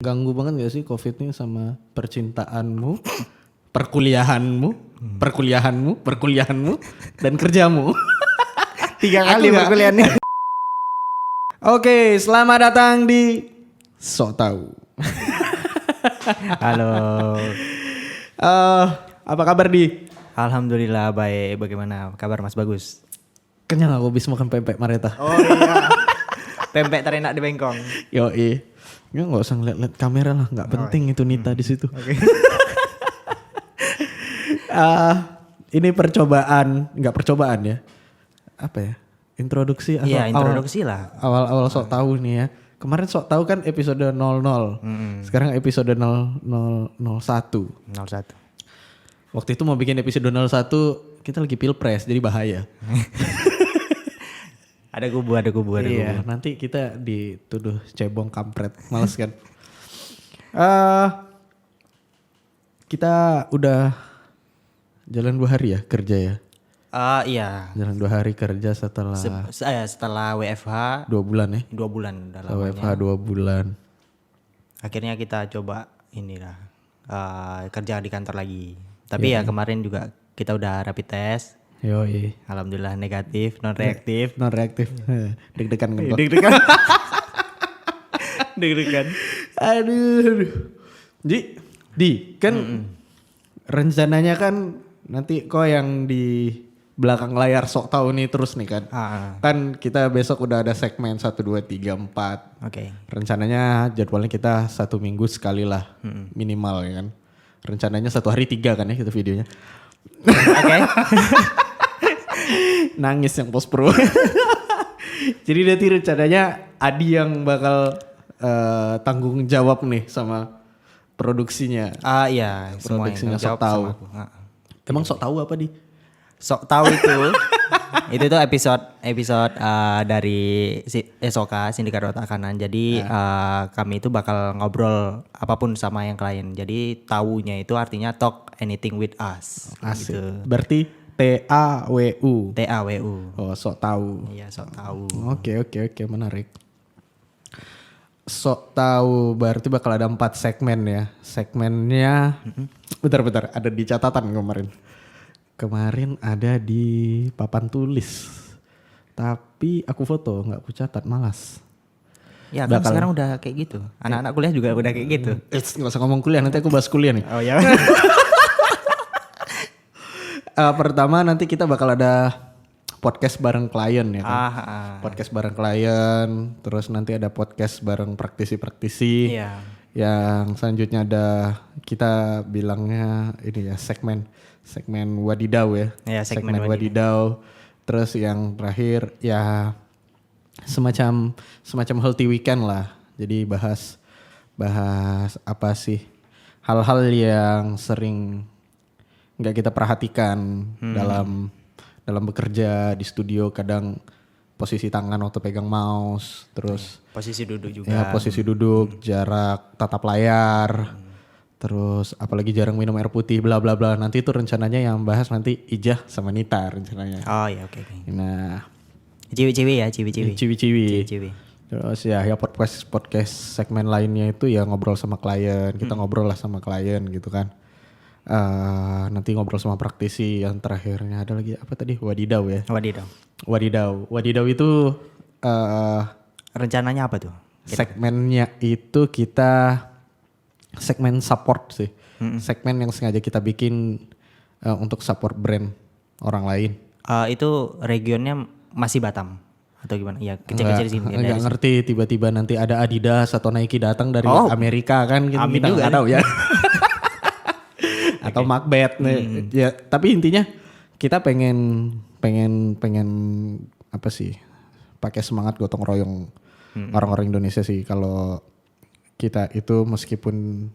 ganggu banget gak sih COVID ini sama percintaanmu, perkuliahanmu, dan kerjamu? 3 kali perkuliahannya. Oke, selamat datang di Sok Tahu. Halo. Apa kabar Di? Alhamdulillah baik. Bagaimana kabar Mas Bagus? Kenyang aku habis makan pempek Mareta. Oh iya. Pempek terenak di Bengkong. Yoi. Nggak usah ngeliat kamera lah, nggak penting itu Nita di situ. Oke. Ini nggak percobaan ya? Apa ya? Introduksi atau Iya, introduksi lah. Awal Sok Tahu nih ya. Kemarin Sok Tahu kan episode 00. Sekarang episode 0001. 01. Waktu itu mau bikin episode 01, kita lagi pilpres jadi bahaya. Ada kubu. Iya, nanti kita dituduh cebong kampret. Males kan. Kita udah jalan 2 hari ya kerja ya. Iya. Jalan 2 hari kerja setelah Setelah WFH 2 bulan ya. 2 bulan udah Setelah lamanya. WFH 2 bulan. Akhirnya kita coba inilah kerja di kantor lagi. Tapi ya kemarin juga kita udah rapid test. Yoi. Alhamdulillah negatif, non reaktif. Non reaktif. Deg-degan kan kok. Deg-degan. Aduh. Di kan rencananya kan nanti kok yang di belakang layar Sok Tahu nih terus nih kan. Kan kita besok udah ada segmen 1, 2, 3, 4. Oke. Rencananya jadwalnya kita 1 minggu sekali lah minimal ya kan. Rencananya 1 hari 3 kan ya kita videonya. Oke. Nangis yang post pro. Jadi nanti rencananya Adi yang bakal tanggung jawab nih sama produksinya. Iya, semua Produksinya yang Sok jawab Tahu. sama aku. Emang Sok Tahu apa Di? Sok Tahu itu tuh episode dari Esoka Sindikat Otak Kanan. Jadi kami itu bakal ngobrol apapun sama yang klien. Jadi taunya itu artinya talk anything with us. Asik. Gitu. Berarti TAWU. TAWU. Oh, Sok Tahu. Iya, Sok Tahu. Oke, menarik. Sok Tahu berarti bakal ada 4 segmen ya. Segmennya bentar ada di catatan kemarin. Kemarin ada di papan tulis. Tapi aku foto, nggak aku catat, malas. Ya kan sekarang udah kayak gitu. Anak-anak kuliah juga udah kayak gitu. Nggak usah ngomong kuliah, nanti aku bahas kuliah nih. Oh ya. Pertama nanti kita bakal ada podcast bareng klien ya kan. Podcast bareng klien, terus nanti ada podcast bareng praktisi-praktisi. Iya. Yang selanjutnya ada kita bilangnya ini ya segmen wadidaw ya. Iya, segmen wadidaw. Terus yang terakhir ya semacam healthy weekend lah. Jadi bahas apa sih hal-hal yang sering nggak kita perhatikan dalam bekerja di studio. Kadang posisi tangan waktu pegang mouse, terus Posisi duduk juga. ya posisi duduk, jarak tatap layar, terus apalagi jarang minum air putih, bla bla bla. Nanti itu rencananya yang bahas nanti Ijah sama Nita rencananya. Oh ya, oke. Nah, Ciwi-ciwi. ciwi-ciwi. Terus ya podcast segmen lainnya itu ya ngobrol sama klien, kita ngobrol lah sama klien gitu kan. Nanti ngobrol sama praktisi. Yang terakhirnya ada lagi apa tadi? Wadidaw ya. Wadidaw itu Rencananya apa tuh? segmennya itu kita segmen support sih. Segmen yang sengaja kita bikin untuk support brand orang lain. Itu regionnya masih Batam atau gimana? Ya kecil-kecil sini. Nggak ngerti tiba-tiba nanti ada Adidas atau Nike datang dari Amerika kan kita Amin kita juga nggak tahu ya. Atau Macbeth ya, tapi intinya kita pengen apa sih, pakai semangat gotong royong orang-orang Indonesia sih. Kalau kita itu meskipun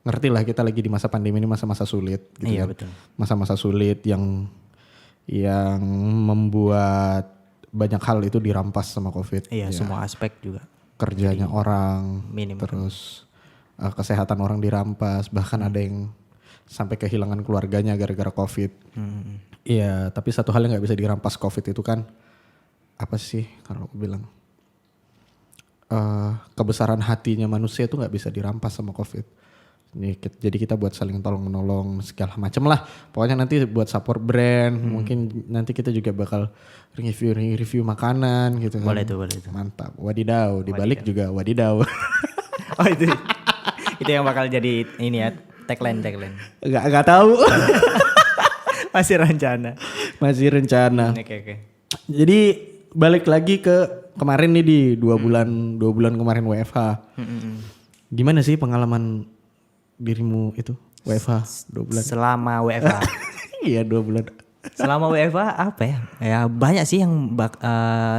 ngerti lah kita lagi di masa pandemi ini, masa-masa sulit gitu. Iya, kan. betul. Masa-masa sulit yang membuat banyak hal itu dirampas sama COVID. Iya, ya. semua aspek juga. Kerjanya orang, minim. terus kesehatan orang dirampas, bahkan ada yang sampai kehilangan keluarganya gara-gara COVID. Iya, tapi satu hal yang nggak bisa dirampas COVID itu kan apa sih kalau aku bilang kebesaran hatinya manusia itu nggak bisa dirampas sama COVID. Jadi kita buat saling tolong menolong segala macam lah. Pokoknya nanti buat support brand, mungkin nanti kita juga bakal review makanan gitu kan. Boleh tuh. Mantap. Wadidaw, dibalik juga wadidaw. Oh itu yang bakal jadi ini ya tagline. Gak tahu. Masih rencana. Oke. Jadi balik lagi ke kemarin nih di 2 bulan kemarin WFH. Gimana sih pengalaman dirimu itu WFH 2 bulan? Selama WFH. Iya 2 bulan. Selama WFH apa ya? Ya banyak sih yang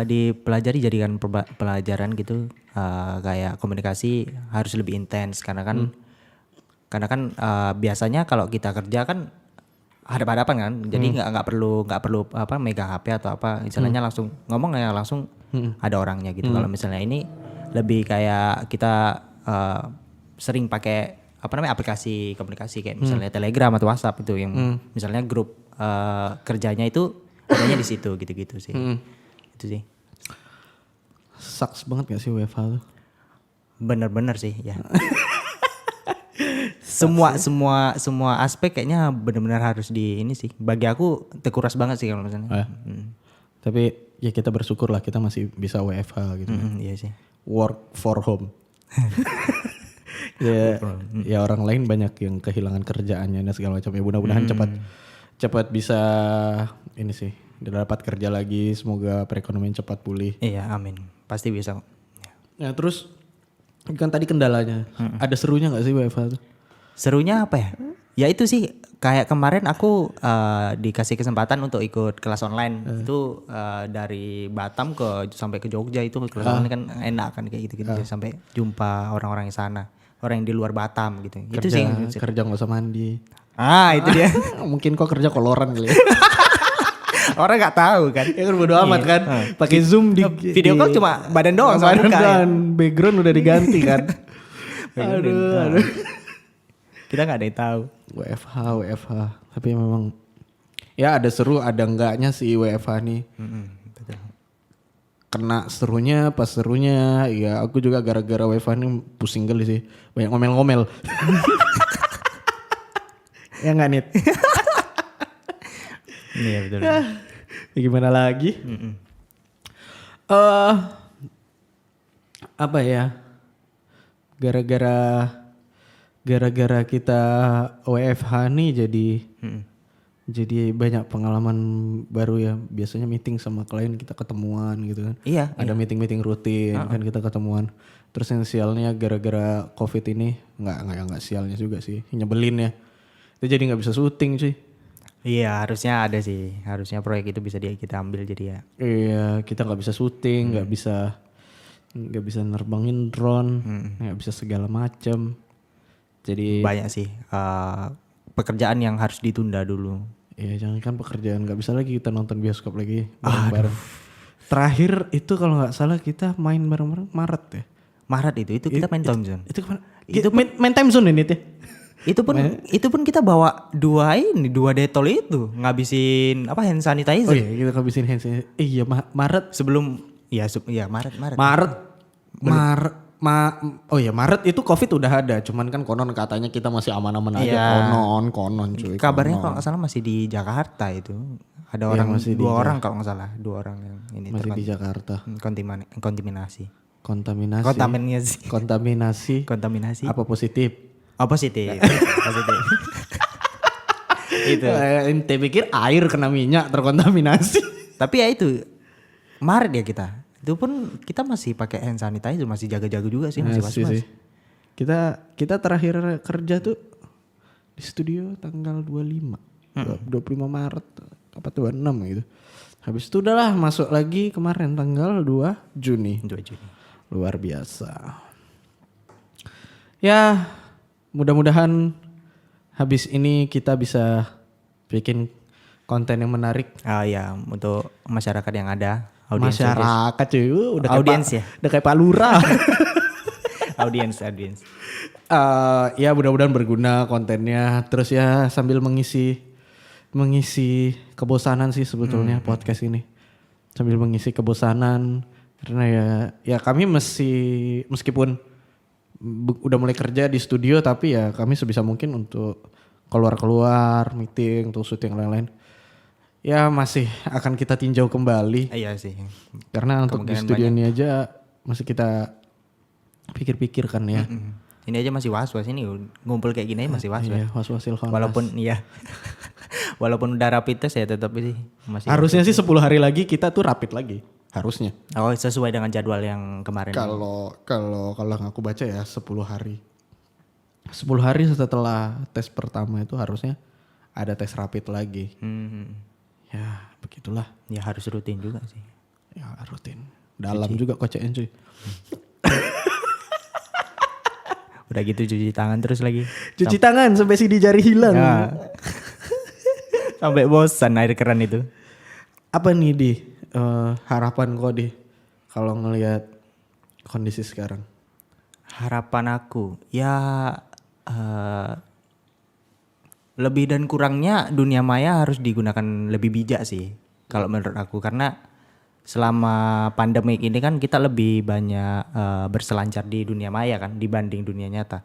dipelajari jadikan pelajaran gitu. Kayak komunikasi harus lebih intens karena kan biasanya kalau kita kerja kan hadap-hadapan kan. Jadi nggak perlu apa megang HP atau apa. Istilahnya langsung ngomong ya langsung ada orangnya gitu. Kalau misalnya ini lebih kayak kita sering pakai aplikasi komunikasi kayak misalnya Telegram atau WhatsApp itu yang misalnya grup kerjanya itu adanya di situ gitu-gitu sih. Itu sih. Sucks banget gak sih WFH tuh? Bener-bener sih ya. semua aspek kayaknya benar-benar harus di ini sih. Bagi aku terkuras banget sih kalau misalnya. Tapi ya kita bersyukur lah kita masih bisa WFH gitu. Iya sih. Work for home. Ya orang lain banyak yang kehilangan kerjaannya dan segala macam. Ya mudah-mudahan cepat bisa ini sih dapat kerja lagi. Semoga perekonomian cepat pulih. Iya amin. Pasti bisa. Nah terus kan tadi kendalanya. Ada serunya gak sih WFH tuh? Serunya apa ya? Ya itu sih kayak kemarin aku dikasih kesempatan untuk ikut kelas online. Itu dari Batam sampai ke Jogja itu kelas online kan enak kan kayak gitu-gitu. Sampai jumpa orang-orang di sana. Orang yang di luar Batam gitu. Itu sih kerja gak usah mandi. Itu dia. Mungkin kok kerja koloran kali ya. Orang nggak tahu kan. Ya kan bodo amat kan. Pakai Zoom di video call cuma badan doang sama muka. Dan background udah diganti kan. Aduh. Kita nggak ada yang tahu. WFH. Tapi memang ya ada seru ada enggaknya sih WFH nih. Betul. Kena serunya pas serunya ya aku juga gara-gara WFH nih pusing kali sih. Banyak ngomel-ngomel. Ya nggak Nit? Iya betul. Ya, gimana lagi? Apa ya? Gara-gara kita WFH nih jadi banyak pengalaman baru ya. Biasanya meeting sama klien kita ketemuan gitu kan. Iya. Ada meeting-meeting rutin kan kita ketemuan. Terus yang sialnya gara-gara COVID ini nggak sialnya juga sih, nyebelin ya. Itu jadi nggak bisa syuting sih. Iya harusnya ada sih, harusnya proyek itu bisa kita ambil jadi ya. Iya kita nggak bisa syuting, nggak bisa nerbangin drone, nggak bisa segala macam. Jadi banyak sih pekerjaan yang harus ditunda dulu. Iya jangan kan pekerjaan nggak bisa lagi kita nonton bioskop lagi bareng-bareng. Terakhir itu kalau nggak salah kita main bareng-bareng Maret ya. Maret itu kita main time zone. Itu main time zone ini teh. Itu pun kita bawa dua detol itu ngabisin hand sanitizer. Oh iya kita ngabisin hand sanitizer. Iya Maret sebelum Maret. Maret itu COVID udah ada, cuman kan konon katanya kita masih aman-aman aja. Konon cuy. Kabarnya kalau nggak salah masih di Jakarta itu. Ada dua orang kalau nggak salah, 2 orang yang ini masih di Jakarta. Kontaminasi. Apa positif? Oh positif. Itu. Ente pikir air kena minyak terkontaminasi. Tapi ya itu Maret ya kita. Itu pun kita masih pakai hand sanitizer, masih jaga-jaga juga sih, masih was-was. Kita terakhir kerja tuh di studio tanggal 25 Maret apa 26 gitu. Habis itu udahlah masuk lagi kemarin tanggal 2 Juni. Luar biasa. Ya mudah-mudahan habis ini kita bisa bikin konten yang menarik. Ya untuk masyarakat yang ada. Masyarakat cuy, udah audiens ya. Udah kayak Pak Lurah. audiens. Ya mudah-mudahan berguna kontennya. Terus ya sambil mengisi kebosanan sih sebetulnya podcast ini. Sambil mengisi kebosanan, Karena ya kami meskipun udah mulai kerja di studio tapi ya kami sebisa mungkin untuk keluar meeting untuk syuting lain-lain. Ya masih akan kita tinjau kembali. Iya sih. Karena untuk di studio ini aja masih kita pikir-pikirkan ya. Ini aja masih was-was, ini ngumpul kayak gini aja masih was-was. Iya, was-was Ilham. Walaupun udah rapid test ya tetap sih masih. Harusnya sih 10 hari lagi kita tuh rapid lagi. Harusnya. Oh, sesuai dengan jadwal yang kemarin. Kalau aku baca ya 10 hari. 10 hari setelah tes pertama itu harusnya ada tes rapid lagi. Ya, begitulah. Ya harus rutin juga sih. Ya, rutin. Dalam juga koceknya cuy. Udah gitu cuci tangan terus lagi. Cuci tangan sampai sidi jari hilang. Ya. Sampai bosan air keran itu. Apa nih Di harapan kau Di kalau ngelihat kondisi sekarang? Harapan aku ya lebih dan kurangnya dunia maya harus digunakan lebih bijak sih kalau menurut aku, karena selama pandemik ini kan kita lebih banyak berselancar di dunia maya kan dibanding dunia nyata.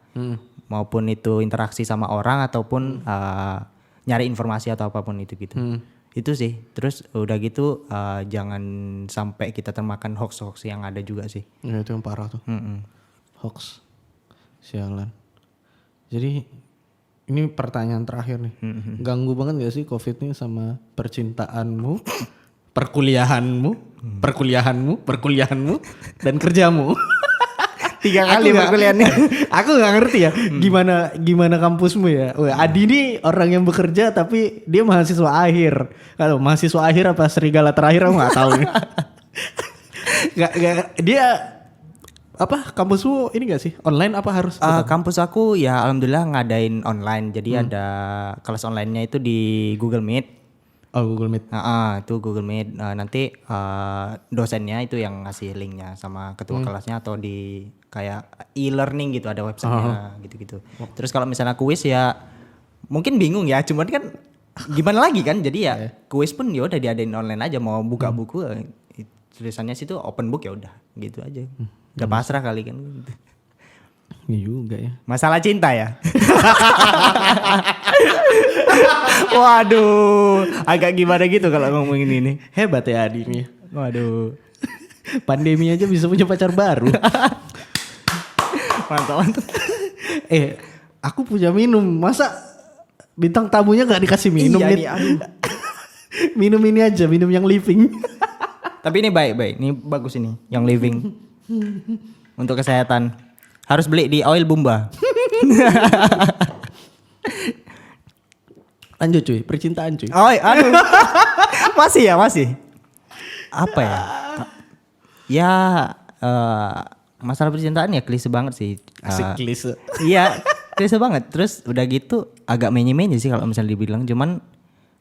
Maupun itu interaksi sama orang ataupun nyari informasi atau apapun itu gitu. Itu sih. Terus udah gitu jangan sampai kita termakan hoax-hoax yang ada juga sih. Ya itu yang parah tuh. Hoax. Sialan. Jadi ini pertanyaan terakhir nih. Ganggu banget gak sih COVID ini sama percintaanmu, perkuliahanmu, dan kerjamu? 3 kali perkuliahannya. Aku gak ngerti ya gimana kampusmu ya. Adi ini orang yang bekerja tapi dia mahasiswa akhir. Kalau mahasiswa akhir apa serigala terakhir aku gak tahu. Dia apa kampusmu ini gak sih online apa harus? Kampus aku ya alhamdulillah ngadain online. Jadi ada kelas online-nya itu di Google Meet. Oh Google Meet. Itu Google Meet. Nanti dosennya itu yang ngasih linknya sama ketua kelasnya atau di kayak e-learning gitu ada websitenya gitu-gitu. Terus kalau misalnya kuis ya mungkin bingung ya. Cuman kan gimana lagi kan. Jadi ya kuis pun ya udah diadain online aja. Mau buka buku tulisannya situ open book ya udah gitu aja. Udah pasrah kali kan. Iya juga ya. Masalah cinta ya. Waduh, agak gimana gitu kalau ngomongin ini. Hebat ya Adi ini. Waduh. Pandemi aja bisa punya pacar baru. Mantap. Aku punya minum. Masa bintang tamunya gak dikasih minum? Iya nih, aduh. Minum ini aja, minum yang living. Tapi ini baik. Ini bagus ini, yang living. Untuk kesehatan. Harus beli di Oil Bumba. Lanjut cuy, percintaan cuy. Oh, aduh. Masih. Apa ya? Ya masalah percintaan ya klise banget sih. Asik klise. Iya, klise banget. Terus udah gitu agak menye-menye sih kalau misalnya dibilang. Cuman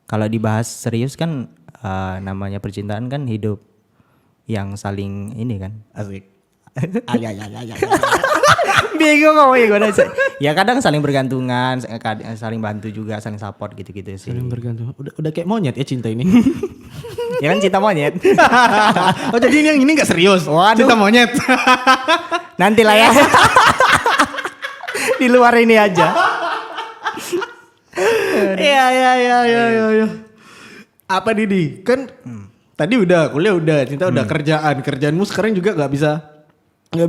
kalau dibahas serius kan namanya percintaan kan hidup yang saling ini kan. Asik. Bingung ngomongnya gue. Ya kadang saling bergantungan, saling bantu juga, saling support gitu-gitu sih. Saling bergantung. Udah kayak monyet ya cinta ini. Ya kan cinta monyet. Oh jadi yang ini gak serius. Waduh. Cinta monyet. Nanti lah ya. Di luar ini aja. Iya. Apa Didi? Kan tadi udah kuliah udah, cinta udah, kerjaanmu sekarang juga nggak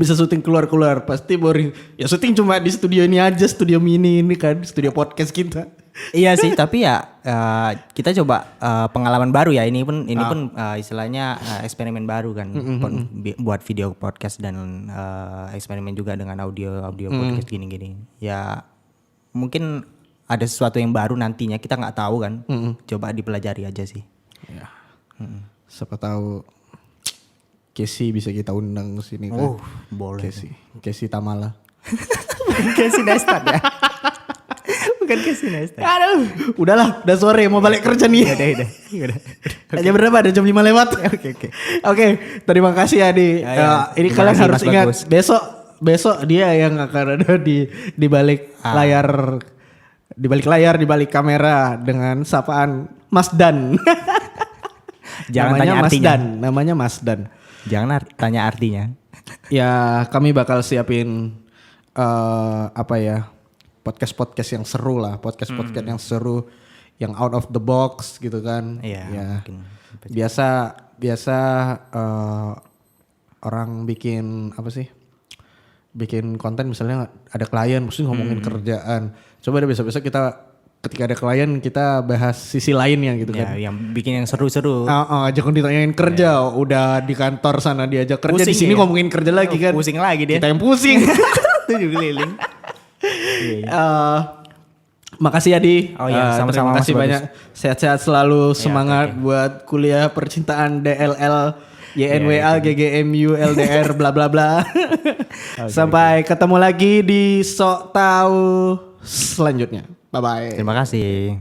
bisa syuting keluar pasti boring. Ya syuting cuma di studio ini aja, studio mini ini kan, studio podcast kita. Iya sih, tapi ya kita coba pengalaman baru ya. Ini pun istilahnya eksperimen baru kan, buat video podcast dan eksperimen juga dengan audio podcast gini-gini. Ya mungkin ada sesuatu yang baru nantinya, kita nggak tahu kan. Coba dipelajari aja sih. Ya. Siapa tahu Casey bisa kita undang ke sini kan. Oh, boleh. Casey Tamala. Casey Neistat ya. Bukan Casey Neistat. Aduh, udah sore mau balik kerja nih. Udah. Jam berapa? Ada jam 5 lewat. Oke, terima kasih Adi. Ini kalian harus ingat besok dia yang akan ada di balik layar, di balik kamera dengan sapaan Mas Dan. Jangan tanya artinya. Namanya Mas Dan. Jangan tanya artinya. Ya kami bakal siapin podcast-podcast yang seru lah, podcast-podcast yang seru, yang out of the box gitu kan. Iya. Ya. Mungkin. Biasa orang bikin apa sih? Bikin konten misalnya ada klien mesti ngomongin kerjaan. Coba deh besok-besok kita ketika ada klien kita bahas sisi lainnya gitu Ya, kan. yang bikin yang seru-seru. Jangan ditanyain kerja, udah di kantor sana diajak kerja, di Pusing sini ya? ngomongin kerja lagi kan. Pusing lagi dia. Kita yang pusing. Tujuh keliling. Makasih Adi. Oh iya, sama-sama, Terima kasih Mas banyak. Sehat-sehat selalu, semangat buat kuliah percintaan DLL, YNWA, GGMU, LDR, bla bla bla. Sampai ketemu lagi di Sok Tahu selanjutnya. Bye bye. Terima kasih.